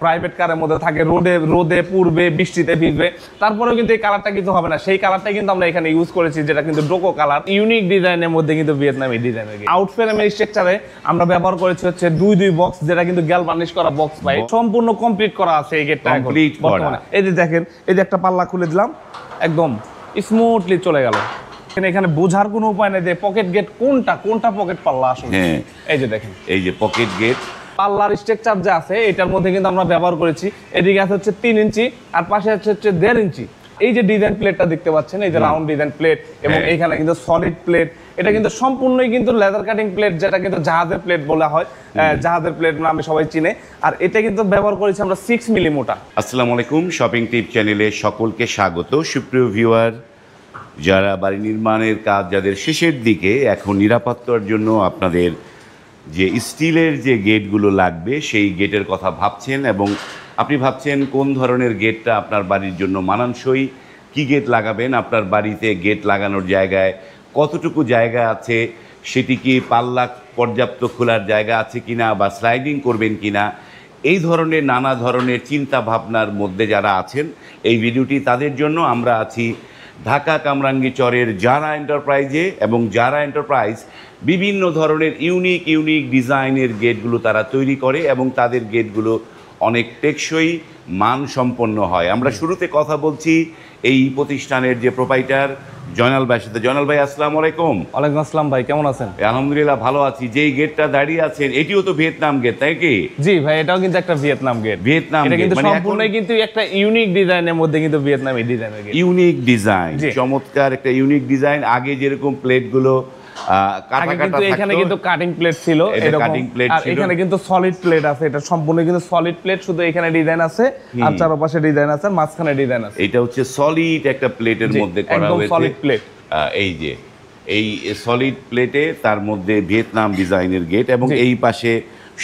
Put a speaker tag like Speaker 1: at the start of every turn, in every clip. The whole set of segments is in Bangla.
Speaker 1: প্রাইভেট কারের মধ্যে থাকে, রোদে রোদে পূর্বে বৃষ্টিতে ভিজবে, তারপরেও কিন্তু এই কালারটা কিন্তু হবে না। সেই কালারটা কিন্তু আমরা এখানে ইউজ করেছি, যেটা কিন্তু ডোকো কালার, ইউনিক ডিজাইনের মধ্যে কিন্তু ভিয়েতনামি ডিজাইনের। আউট ফ্রেমের স্ট্রাকচারে আমরা ব্যবহার করেছি হচ্ছে দুই বক্স, যেটা কিন্তু গ্যালভানিশ করা বক্স পাই, সম্পূর্ণ কমপ্লিট করা আছে এই গেটটা বর্তমানে। এই যে দেখেন, এই যে একটা পাল্লা খুলে দিলাম, একদম স্মুথলি চলে গেল। এখানে বোঝার কোনো উপায় নেই যে পকেট গেট কোনটা পকেট পাল্লা আসলে। এই যে দেখেন,
Speaker 2: এই যে পকেট গেট
Speaker 1: পাল্লার স্ট্রাকচার যে আছে এটার মধ্যে কিন্তু আমরা ব্যবহার করেছি। এদিকে আছে হচ্ছে 3 ইঞ্চি আর পাশে আছে হচ্ছে 1.5 ইঞ্চি। এই যে ডিজাইন প্লেটটা দেখতে পাচ্ছেন, এই যে রাউন্ড ডিজাইন প্লেট, এবং এখানে কিন্তু সলিড প্লেট। এটা কিন্তু সম্পূর্ণই কিন্তু লেদার কাটিং প্লেট, যেটা কিন্তু জাহাজের প্লেট বলা হয়, জাহাজের প্লেট নামে সবাই চিনে। আর এটা কিন্তু ব্যবহার করেছি আমরা 6 মিলি মোটা।
Speaker 2: আসসালামু আলাইকুম, শপিং টিপ চ্যানেলে সকলকে স্বাগত। সুপ্রিয় ভিউয়ার, যারা বাড়ি নির্মাণের কাজ যাদের শেষের দিকে, এখন নিরাপত্তার জন্য আপনাদের যে স্টিলের যে গেটগুলো লাগবে সেই গেটের কথা ভাবছেন, এবং আপনি ভাবছেন কোন ধরনের গেটটা আপনার বাড়ির জন্য মানানসই, কি গেট লাগাবেন, আপনার বাড়িতে গেট লাগানোর জায়গায় কতটুকু জায়গা আছে, সেটি কি পাল্লা পর্যাপ্ত খোলার জায়গা আছে কিনা, বা স্লাইডিং করবেন কিনা, এই ধরনের নানা ধরনের চিন্তা ভাবনার মধ্যে যারা আছেন, এই ভিডিওটি তাদের জন্য। আমরা আছি ঢাকা কামরাঙ্গীচরের জারা এন্টারপ্রাইজে, এবং জারা এন্টারপ্রাইজ বিভিন্ন ধরনের ইউনিক ডিজাইনের গেটগুলো তারা তৈরি করে, এবং তাদের গেটগুলো অনেক টেকসই মানসম্পন্ন হয়। আমরা শুরুতে কথা বলছি এই প্রতিষ্ঠানের যে প্রোপাইটার জয়নাল ভাইয়ের সাথে। জয়নাল ভাই, আসসালামু আলাইকুম।
Speaker 1: ওয়ালাইকুম আসসালাম ভাই, কেমন আছেন?
Speaker 2: আলহামদুলিল্লাহ ভালো আছি। যেই গেটটা দাঁড়িয়ে আছেন এটিও তো ভিয়েতনাম গেট, তাই কি?
Speaker 1: জি ভাই, এটাও কিন্তু একটা ভিয়েতনাম গেট।
Speaker 2: ভিয়েতনাম
Speaker 1: এটা
Speaker 2: গেট
Speaker 1: কিন্তু
Speaker 2: মানে
Speaker 1: সম্পূর্ণই কিন্তু একটা ইউনিক ডিজাইনের মধ্যে কিন্তু ভিয়েতনামি ডিজাইনের গেট।
Speaker 2: ইউনিক ডিজাইন, চমৎকার একটা ইউনিক ডিজাইন। আগে যেরকম প্লেটগুলো
Speaker 1: কাটা কাটা থাকতো, এখানে কিন্তু কাটিং প্লেট ছিল এরকম, আর এখানে কিন্তু সলিড প্লেট আছে। এটা সম্পূর্ণ কিন্তু সলিড প্লেট, শুধু এখানে ডিজাইন আছে আর চারপাশে ডিজাইন আছে, মাঝখানে ডিজাইন আছে।
Speaker 2: এটা হচ্ছে সলিড একটা প্লেটের মধ্যে করা হয়েছে,
Speaker 1: একদম সলিড প্লেট।
Speaker 2: এই যে এই সলিড প্লেটে তার মধ্যে ভিয়েতনাম ডিজাইনের গেট, এবং এই পাশে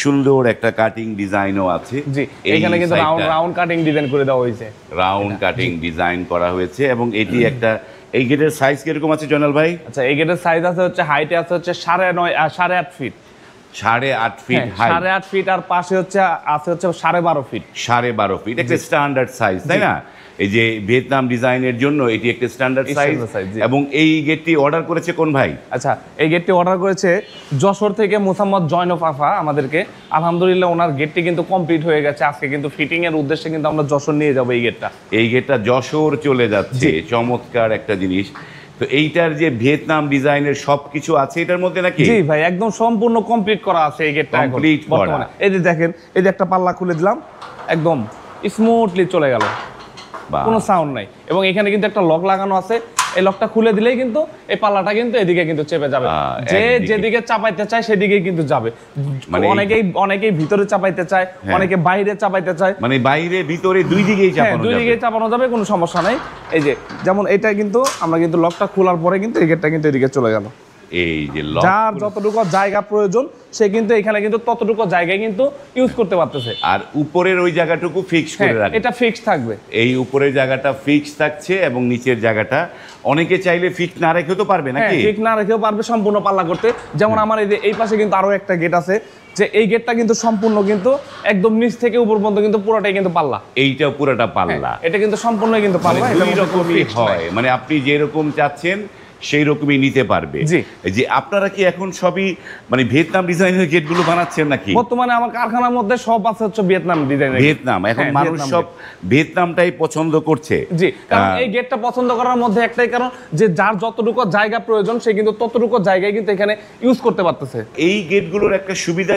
Speaker 2: সুন্দর একটা কাটিং ডিজাইনও আছে।
Speaker 1: জি, এখানে কিন্তু রাউন্ড কাটিং ডিজাইন করে দেওয়া হয়েছে,
Speaker 2: রাউন্ড কাটিং ডিজাইন করা হয়েছে। এবং এটি একটা, এই গেটের সাইজ কিরকম আছে জয়নাল ভাই?
Speaker 1: আচ্ছা, এই গেটের সাইজ আছে হচ্ছে, হাইটে আছে হচ্ছে 8.5 ফিট।
Speaker 2: 8.5 ফিট হাইট,
Speaker 1: 8.5 ফিট, আর পাশে হচ্ছে আছে হচ্ছে 12.5 ফিট।
Speaker 2: 12.5 ফিট একটা স্ট্যান্ডার্ড সাইজ, তাই না? এই যে ভিয়েতনাম ডিজাইনের জন্য এটি একটা স্ট্যান্ডার্ড সাইজ। এবং এই গেটটি অর্ডার করেছে কোন ভাই?
Speaker 1: আচ্ছা, এই গেটটি অর্ডার করেছে যশোর থেকে মোসাম্মদ জয়নব আফা আমাদেরকে। আলহামদুলিল্লাহ ওনার গেটটি কিন্তু কমপ্লিট হয়ে গেছে। আজকে কিন্তু ফিটিং এর উদ্দেশ্যে কিন্তু আমরা যশোর নিয়ে যাবো এই গেটটা।
Speaker 2: এই গেটটা যশোর চলে যাচ্ছে, চমৎকার একটা জিনিস। তো এইটার যে ভিয়েতনাম ডিজাইনের সবকিছু আছে এটার মধ্যে নাকি?
Speaker 1: জি ভাই, একদম সম্পূর্ণ কমপ্লিট করা আছে এই গেটটা
Speaker 2: কমপ্লিট করা।
Speaker 1: এই যে দেখেন, এই যে একটা পাল্লা খুলে দিলাম, একদম স্মুথলি চলে গেল, কোনো সাউন্ড নাই। এবং এখানে কিন্তু একটা লক লাগানো আছে, এই লকটা খুলে দিলেই কিন্তু এই পাল্লাটা কিন্তু এদিকে কিন্তু চেপে যাবে, যে যেদিকে চাপাইতে চায় সেদিকেই কিন্তু যাবে। মানে অনেকেই ভিতরে চাপাইতে চায়, অনেকে বাইরে চাপাইতে চায়,
Speaker 2: মানে বাইরে ভিতরে দুই দিকেই
Speaker 1: চাপানো যাবে, কোনো সমস্যা নাই। এই যে যেমন এটা কিন্তু আমরা কিন্তু লকটা খোলার পরে কিন্তু এই গেটটা কিন্তু এদিকে চলে গেল।
Speaker 2: এই যে
Speaker 1: যার যতটুকু জায়গা প্রয়োজন সে কিন্তু এখানে কিন্তু ততটুকু জায়গায় কিন্তু ইউজ করতে পারতেছে।
Speaker 2: আর উপরের ওই জায়গাটুকু ফিক্স করে রাখবে,
Speaker 1: এটা ফিক্স থাকবে।
Speaker 2: এই উপরের জায়গাটা ফিক্স থাকছে, এবং নিচের জায়গাটা অনেকে চাইলে ফিক্স না রেখেও তো পারবে নাকি?
Speaker 1: ফিক্স না রেখেও পারবে সম্পূর্ণ পাল্লা করতে। যেমন আমার এই পাশে কিন্তু আরো একটা গেট আছে, যে এই গেটটা কিন্তু সম্পূর্ণ কিন্তু একদম নিচ থেকে উপর পর্যন্ত কিন্তু পুরোটাই কিন্তু পাল্লা।
Speaker 2: এইটা পুরোটা পাল্লা,
Speaker 1: এটা কিন্তু সম্পূর্ণ কিন্তু পাল্লা।
Speaker 2: দুই রকমই হয়, মানে আপনি যেরকম চাচ্ছেন সেই রকমই নিতে পারবে। যে আপনারা কি এখন সবই মানে ভিয়েতনাম ডিজাইনের গেটগুলো বানাচ্ছেন নাকি?
Speaker 1: বর্তমানে আমার কারখানার মধ্যে সব আছে হচ্ছে ভিয়েতনাম ডিজাইনের।
Speaker 2: ভিয়েতনাম এখন মানুষ সব ভিয়েতনামটাই পছন্দ করছে।
Speaker 1: জি, কারণ এই গেটটা পছন্দ করার মধ্যে একটাই কারণ, যে যার যতটুকু জায়গা প্রয়োজন সে কিন্তু ততটুকু জায়গায় কিন্তু এখানে ইউজ করতে পারতেছে।
Speaker 2: এই গেটগুলোর একটা সুবিধা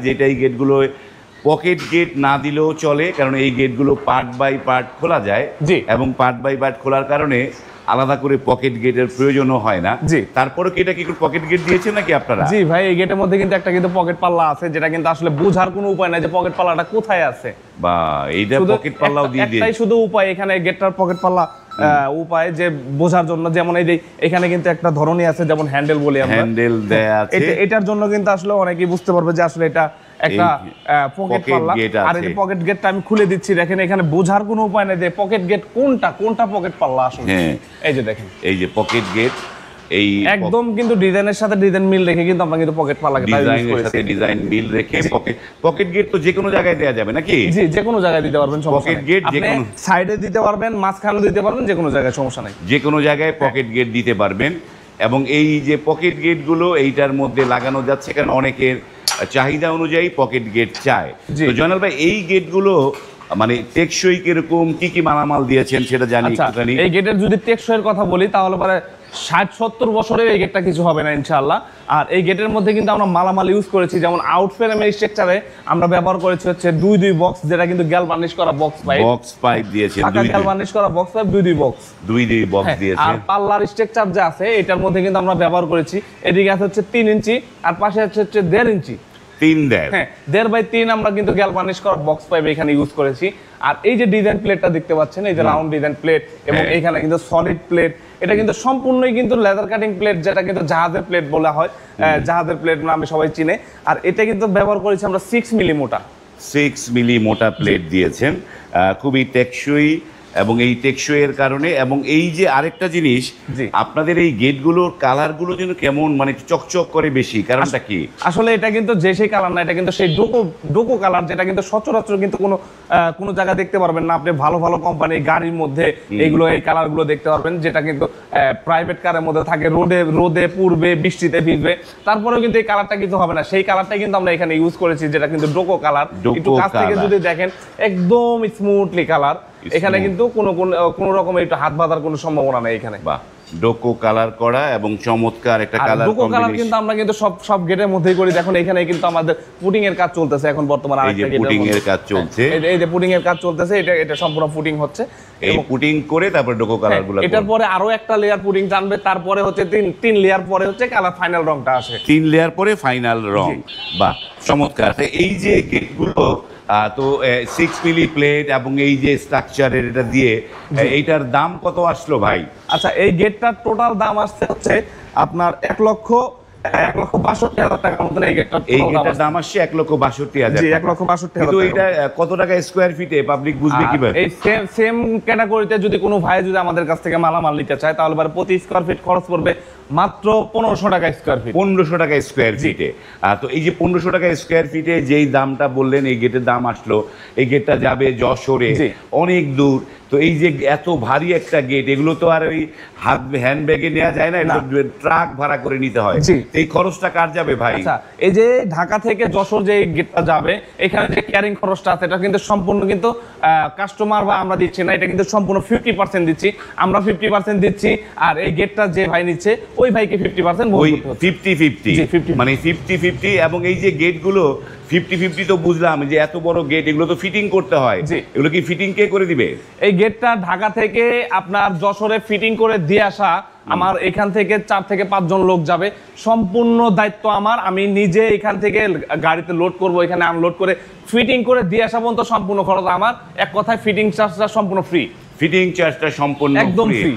Speaker 2: যেটা এই গেটগুলো পকেট গেট না দিলেও চলে, কারণ এই গেটগুলো পার্ট বাই পার্ট খোলা যায়, এবং পার্ট বাই পার্ট খোলার কারণে আলাদা করে পকেট গেটের প্রয়োজনও হয় না।
Speaker 1: জি,
Speaker 2: তারপরে কি এটা কি পকেট গেট দিয়েছেন নাকি আপনারা?
Speaker 1: জি ভাই, এই গেটের মধ্যে কিন্তু একটা কিন্তু পকেট পাল্লা আছে, যেটা কিন্তু আসলে বোঝার কোনো উপায় নাই যে পকেট পাল্লাটা কোথায় আছে।
Speaker 2: বা এইটা পকেট পাল্লাও দিয়ে দিয়েছে,
Speaker 1: একটাই শুধু উপায় এখানে গেটটার পকেট পাল্লা উপায় যে বোঝার জন্য। যেমন এই যে এখানে কিন্তু একটা ধরনই আছে, যেমন হ্যান্ডেল বলি আমরা,
Speaker 2: হ্যান্ডেল দেয়া আছে।
Speaker 1: এটার জন্য কিন্তু আসলে অনেকেই বুঝতে পারবে যে আসলে এটা একটা পকেট পাল্লা। আর এই পকেট গেটটা আমি খুলে দিচ্ছি, দেখেন এখানে বোঝার কোনো উপায় নেই যে পকেট গেট কোনটা পকেট পাল্লা আসলে। এই যে দেখেন,
Speaker 2: এই যে পকেট গেট এই
Speaker 1: একদম কিন্তু ডিজাইনের সাথে ডিজাইন মিল রেখে কিন্তু আমরা কিন্তু পকেট পাল্লা
Speaker 2: ডিজাইনের সাথে ডিজাইন মিল রেখে পকেট গেট তো যে কোনো জায়গায় দেওয়া যাবে নাকি?
Speaker 1: জি, যে কোনো জায়গায় দিতে পারবেন, সমস্যা
Speaker 2: পকেট গেট যে কোনো
Speaker 1: সাইডে দিতে পারবেন, মাঝখানে দিতে পারবেন, যে কোনো জায়গায় সমস্যা নাই,
Speaker 2: যে কোনো জায়গায় পকেট গেট দিতে পারবেন। এবং এই যে পকেট গেটগুলো এইটার মধ্যে লাগানো যাচ্ছে, কারণ অনেকের চাহিদা অনুযায়ী পকেট গেট চায়। তো জয়নাল ভাই, এই গেটগুলো মানে টেকসই কিরকম, কি কি মালামাল দিয়েছেন সেটা জানি একটুখানি।
Speaker 1: এই গেটের যদি টেকসইয়ের কথা বলি তাহলে পরে 60-70 বছরের এই গেটটা কিছু হবে না ইনশাআল্লাহ। আর এই গেটের মধ্যে কিন্তু আমরা মালামাল ইউজ করেছি, যেমন আউট ফ্রেমের স্ট্রাকচারে আমরা ব্যবহার করেছি হচ্ছে দুই বক্স, যেটা কিন্তু গ্যালভানিশ করা বক্স পাইপ
Speaker 2: দিয়েছেন,
Speaker 1: গ্যালভানিশ করা বক্স পাইপ দুই বক্স
Speaker 2: দিয়েছেন।
Speaker 1: আর পাল্লার স্ট্রাকচার যে আছে এটার মধ্যে কিন্তু আমরা ব্যবহার করেছি, এদিকে আছে হচ্ছে 3 ইঞ্চি আর পাশে আছে হচ্ছে 1.5 ইঞ্চি, 1.5 বাই 3 আমরা কিন্তু গ্যালভানিশ করা বক্স পাইপ এখানে ইউজ করেছি। আর এই যে ডিজাইন প্লেটটা দেখতে পাচ্ছেন, এই যে রাউন্ড ডিজাইন প্লেট, এবং এখানে কিন্তু সলিড প্লেট, এটা কিন্তু সম্পূর্ণই কিন্তু লেদার কাটিং প্লেট, যেটা কিন্তু জাহাজের প্লেট বলা হয়, জাহাজের প্লেট নামে সবাই চিনে। আর এটা কিন্তু ব্যবহার করেছি আমরা 6 মিলি মোটা,
Speaker 2: 6 মিলি মোটা প্লেট দিয়েছেন, খুবই টেকসই। এবং এই টেকসইয়ের কারণে, এবং এই যে আরেকটা জিনিস, আপনাদের এই গেটগুলোর কালারগুলো যেন কেমন মানে চকচক করে বেশি, কারণটা কি?
Speaker 1: আসলে এটা কিন্তু যে সেই কালার না, এটা কিন্তু সেই ডোকো কালার, যেটা কিন্তু সচরাচর কিন্তু কোনো জায়গায় দেখতে পারবেন না। আপনি ভালো ভালো কোম্পানি গাড়ির মধ্যে এইগুলো এই কালারগুলো দেখতে পারবেন, যেটা কিন্তু প্রাইভেট কারের মধ্যে থাকে, রোদে পুড়বে, বৃষ্টিতে ভিজবে, তারপরেও কিন্তু এই কালারটা কিন্তু হবে না। সেই কালারটাই কিন্তু আমরা এখানে ইউজ করেছি, যেটা কিন্তু ডোকো কালার। একটু কাছ থেকে যদি দেখেন, একদম স্মুথলি কালার, এখানে কিন্তু কোনো রকম একটু হাত বাঁধার কোনো সম্ভাবনা নেই এখানে।
Speaker 2: বাহ, ডোকো কালার করা এবং চমৎকার একটা কালার
Speaker 1: ডোকো কালার কিন্তু আমরা কিন্তু সব গেটের মধ্যেই করি। দেখুন এখানে কিন্তু আমাদের পুটিং এর কাজ চলতেছে এখন বর্তমানে,
Speaker 2: আরেকটা গেটের পুটিং এর কাজ চলছে,
Speaker 1: এই যে পুটিং এর কাজ চলতেছে, এটা সম্পূর্ণ পুটিং হচ্ছে।
Speaker 2: এই পুটিং করে তারপর ডোকো কালারগুলো,
Speaker 1: এটার পরে আরো একটা লেয়ার পুটিং টানবে, তারপরে হচ্ছে 3 লেয়ার পরে হচ্ছে কালার ফাইনাল রংটা আসে,
Speaker 2: 3 লেয়ার পরে ফাইনাল রং। বাহ, চমৎকার। এই যে গেটগুলো তো 6 মিলি প্লেট এবং এই যে স্ট্রাকচারের এটা দিয়ে, এইটার দাম কত আসলো ভাই?
Speaker 1: আচ্ছা, এই গেটটার টোটাল দাম আসছে হচ্ছে আপনার 1,62,000 টাকার মতন। এই গেটটার
Speaker 2: দাম আসছে 1,62,000।
Speaker 1: 1,62,000।
Speaker 2: কিন্তু এটা কত টাকা স্কোয়ার ফিটে পাবলিক বুঝবে কিভাবে?
Speaker 1: এই সেম ক্যাটাগরিতে যদি কোনো ভাই যদি আমাদের কাছ থেকে মালামাল নিতে চায়, তাহলে প্রতি স্কোয়ার ফিট খরচ পড়বে মাত্র 1500 টাকা স্কোয়ার ফিট।
Speaker 2: 1500 টাকা স্কোয়ার ফিটে। তো এই যে 1500 টাকা স্কোয়ার ফিটে যেই দামটা বললেন, এই গেটের দাম আসলো, এই গেটটা যাবে যশোরে, অনেক দূর। তো এই যে এত ভারী একটা গেট, এগুলো তো আর ওই হ্যান্ড ব্যাগে নেওয়া যায় না, ট্রাক ভাড়া করে নিতে হয়। এই খরচটা কার যাবে ভাই?
Speaker 1: আচ্ছা, এই যে ঢাকা থেকে যশোর যে গেটটা যাবে, এখানে যে ক্যারিং খরচটা আছে, এটা কিন্তু সম্পূর্ণ কিন্তু কাস্টমার বা আমরা দিচ্ছি না, এটা কিন্তু সম্পূর্ণ 50% দিচ্ছি, আমরা 50% দিচ্ছি। আর এই গেটটা যে ভাই নিচ্ছে, ওই ভাইকে 50%
Speaker 2: ওই 50-50 মানে 50-50। এবং এই যে গেটগুলো 50-50 তো বুঝলাম, যে এত বড় গেট, এগুলো তো ফিটিং করতে হয়, এগুলো কি ফিটিং কে করে দিবে?
Speaker 1: এই গেটটা ঢাকা থেকে আপনার যশোরে ফিটিং করে দিয়ে আসা, আমার এখান থেকে 4 থেকে 5 জন লোক যাবে, সম্পূর্ণ দায়িত্ব আমার। আমি নিজে এখান থেকে গাড়িতে লোড করব, এখানে আনলোড করে ফিটিং করে দিয়ে আসা পর্যন্ত সম্পূর্ণ খরচ আমার। এক কথায় ফিটিং চার্জটা সম্পূর্ণ ফ্রি।
Speaker 2: ফিটিং চার্জটা সম্পূর্ণ
Speaker 1: একদম ফ্রি।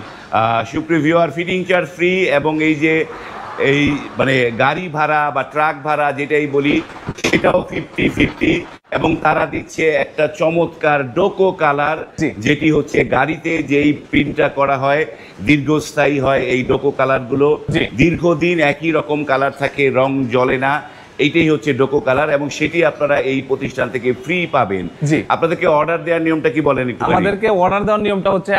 Speaker 2: সুপ্রিয় ভিউয়ার, ফিটিং চার্জ ফ্রি। এবং এই যে এই মানে গাড়ি ভাড়া বা ট্রাক ভাড়া যেটাই বলি, সেটাও 50-50। এবং তারা দিচ্ছে একটা চমৎকার ডোকো কালার, যেটি হচ্ছে গাড়িতে যেই প্রিন্টটা করা হয়, দীর্ঘস্থায়ী হয়। এই ডোকো কালারগুলো দীর্ঘদিন একই রকম কালার থাকে, রং জ্বলে না। এইটাই হচ্ছে ডোকো কালার, এবং সেটি আপনারা এই প্রতিষ্ঠান থেকে ফ্রি পাবেন। আপনাদেরকে অর্ডার দেওয়ার নিয়মটা কি বলেন একটু?
Speaker 1: আমাদেরকে অর্ডার দেওয়ার নিয়মটা হচ্ছে,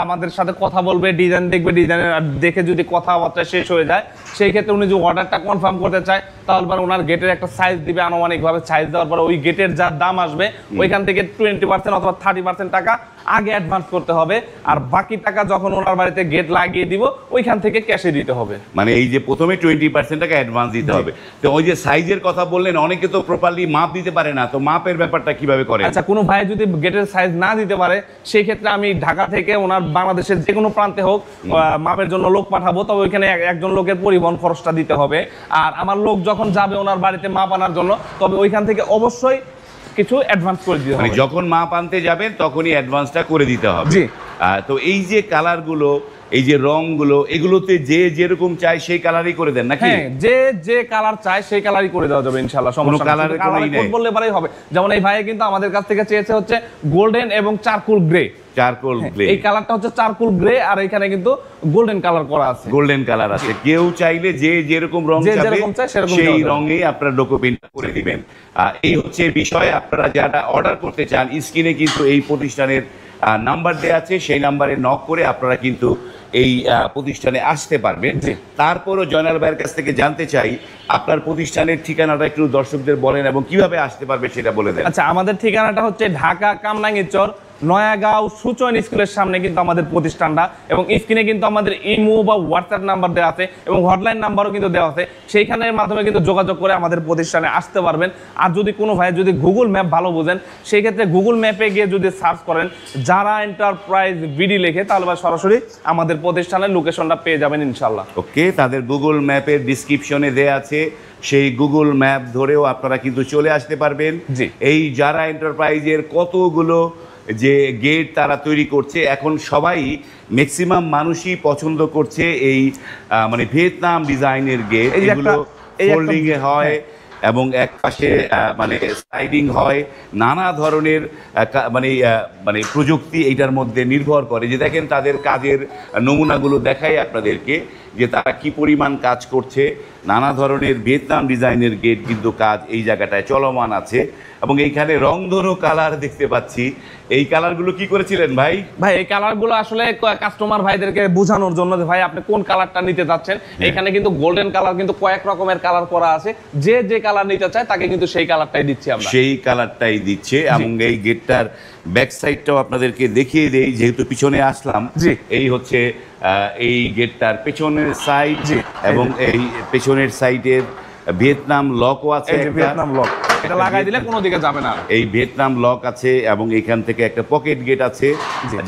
Speaker 1: আমাদের সাথে কথা বলবে, ডিজাইন দেখবে, ডিজাইন দেখে যদি কথাবার্তা শেষ হয়ে যায়, সেই ক্ষেত্রে উনি যদি অর্ডারটা কনফার্ম করতে চায়, তাহলে পরে ওনার গেটের একটা সাইজ দিবে, আনুমানিকভাবে সাইজ দেওয়ার পরে ওই গেটের যা দাম আসবে, ওইখান থেকে 20% অথবা 30% টাকা আগে অ্যাডভান্স করতে হবে। আর বাকি টাকা যখন ওনার বাড়িতে গেট লাগিয়ে দিব, ওইখান থেকে ক্যাশে দিতে হবে।
Speaker 2: মানে এই যে প্রথমে 20% টাকা অ্যাডভান্স দিতে হবে। তো ওই যে সাইজের কথা বললেন, অনেকে তো প্রপারলি মাপ দিতে পারে না, তো মাপের ব্যাপারটা কিভাবে করে?
Speaker 1: আচ্ছা, কোনো ভাই যদি গেটের সাইজ না দিতে পারে, সেই ক্ষেত্রে আমি ঢাকা থেকে ওনার বাংলাদেশের যে কোনো প্রান্তে হোক মাপের জন্য লোক পাঠাবো, তবে ওইখানে একজন লোকের পরিবহন খরচটা দিতে হবে। আর আমার লোক যখন যাবে ওনার বাড়িতে মাপ আনার জন্য, তবে ওইখান থেকে অবশ্যই কিছু অ্যাডভান্স করে দিতে হবে।
Speaker 2: মানে যখন মাপ আনতে যাবেন তখনই অ্যাডভান্সটা করে দিতে হবে। তো এই যে কালারগুলো, এই যে রংগুলো এগুলোতে যে যেরকম চাই সেই কালারই করে দেন নাকি?
Speaker 1: হ্যাঁ, যে যে কালার চায় সেই কালারই করে দেওয়া যাবে ইনশাআল্লাহ, সমস্যা নেই।
Speaker 2: কালারের কোনোই নেই,
Speaker 1: বললে পারেই হবে। যেমন এই ভাই কিন্তু আমাদের কাছ থেকে চেয়েছে হচ্ছে গোল্ডেন এবং চারকোল গ্রে।
Speaker 2: চারকোল গ্রে,
Speaker 1: এই কালারটা হচ্ছে চারকোল গ্রে, আর এখানে কিন্তু গোল্ডেন কালার করা আছে।
Speaker 2: গোল্ডেন কালার আছে। কেউ চাইলে যে যেরকম রং চাবে সেই রঙেই আপনারা ডোকো প্রিন্ট করে দিবেন। এই হচ্ছে বিষয়। আপনারা যারা অর্ডার করতে চান, স্ক্রিনে কিন্তু এই প্রতিষ্ঠানের নাম্বার দেওয়া আছে, সেই নাম্বারে নক করে আপনারা কিন্তু এই প্রতিষ্ঠানে আসতে পারবেন। তারপরও জয়নাল ভাইয়ের কাছ থেকে জানতে চাই আপনার প্রতিষ্ঠানের ঠিকানাটা একটু দর্শকদের বলেন এবং কিভাবে আসতে পারবে সেটা বলে দেন।
Speaker 1: আচ্ছা, আমাদের ঠিকানাটা হচ্ছে ঢাকা কামরাঙ্গীরচর নয়াগাঁও সুচয়ন স্কুলের সামনে কিন্তু আমাদের প্রতিষ্ঠানটা, এবং স্ক্রিনে কিন্তু আমাদের ইমো বা হোয়াটসঅ্যাপ নাম্বার দেওয়া আছে এবং হটলাইন নাম্বারও কিন্তু দেওয়া আছে, সেইখানের মাধ্যমে কিন্তু যোগাযোগ করে আমাদের প্রতিষ্ঠানে আসতে পারবেন। আর যদি কোনো ভাই যদি গুগল ম্যাপ ভালো বোঝেন, সেই ক্ষেত্রে গুগল ম্যাপে গিয়ে যদি সার্চ করেন যারা এন্টারপ্রাইজ বিডি লেখে, তাহলে বা সরাসরি আমাদের প্রতিষ্ঠানের লোকেশনটা পেয়ে যাবেন ইনশাল্লাহ।
Speaker 2: ওকে, তাদের গুগল ম্যাপের ডিসক্রিপশনে দেয়া আছে, সেই গুগল ম্যাপ ধরেও আপনারা কিন্তু চলে আসতে পারবেন। এই যারা এন্টারপ্রাইজের কতগুলো যে গেট তারা তৈরি করছে, এখন সবাই ম্যাক্সিমাম মানুষই পছন্দ করছে এই মানে ভিয়েতনাম ডিজাইনের গেট। এগুলো ফোল্ডিং এ হয় এবং এক পাশে মানে স্লাইডিং হয়, নানা ধরনের মানে প্রযুক্তি এইটার মধ্যে নির্ভর করে। যে দেখেন তাদের কাজের নমুনাগুলো দেখাই আপনাদেরকে যে তারা কি পরিমাণ কাজ করছে। নানা ধরনের ভিয়েতনাম ডিজাইনের গেট কিন্তু কাজ এই জায়গাটায় চলমান আছে। এবং এইখানে রংধনু কালার দেখতে পাচ্ছি, এই কালারগুলো কি করেছিলেন ভাই?
Speaker 1: ভাই এই কালারগুলো আসলে কাস্টমার ভাইদেরকে বোঝানোর জন্য যে ভাই আপনি কোন কালারটা নিতে যাচ্ছেন। এখানে কিন্তু গোল্ডেন কালার কিন্তু কয়েক রকমের কালার করা আছে, যে যে কালার নিতে চায় তাকে কিন্তু সেই কালারটাই দিচ্ছি আমরা।
Speaker 2: সেই কালারটাই দিচ্ছে। এবং এই গেটটার ব্যাক সাইডটাও আপনাদেরকে দেখিয়ে দেই, যেহেতু পিছনে আসলাম। এই হচ্ছে এই গেটটার পেছনের সাইড, এবং এই পেছনের সাইডের ভিয়েতনাম লকও আছে।
Speaker 1: ভিয়েতনাম লক এটা লাগাই দিলে কোনো দিকে যাবে না।
Speaker 2: এই ভিয়েতনাম লক আছে এবং এখান থেকে একটা পকেট গেট আছে।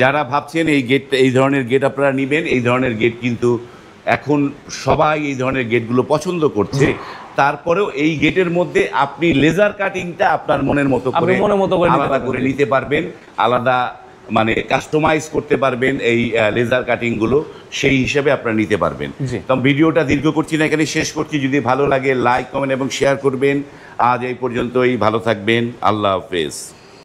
Speaker 2: যারা ভাবছেন এই গেট, এই ধরনের গেট আপনারা নেবেন, এই ধরনের গেট কিন্তু এখন সবাই এই ধরনের গেটগুলো পছন্দ করছে। তারপরেও এই গেটের মধ্যে আপনি লেজার কাটিংটা আপনার মনের মতো করে আলাদা করে নিতে পারবেন, আলাদা মানে কাস্টমাইজ করতে পারবেন এই লেজার কাটিং গুলো, সেই হিসেবে আপনারা নিতে পারবেন। তো ভিডিওটা দীর্ঘ করছি না, এখানে শেষ করছি। যদি ভালো লাগে লাইক, কমেন্ট এবং শেয়ার করবেন। আজ এই পর্যন্তই, ভালো থাকবেন, আল্লাহ হাফেজ।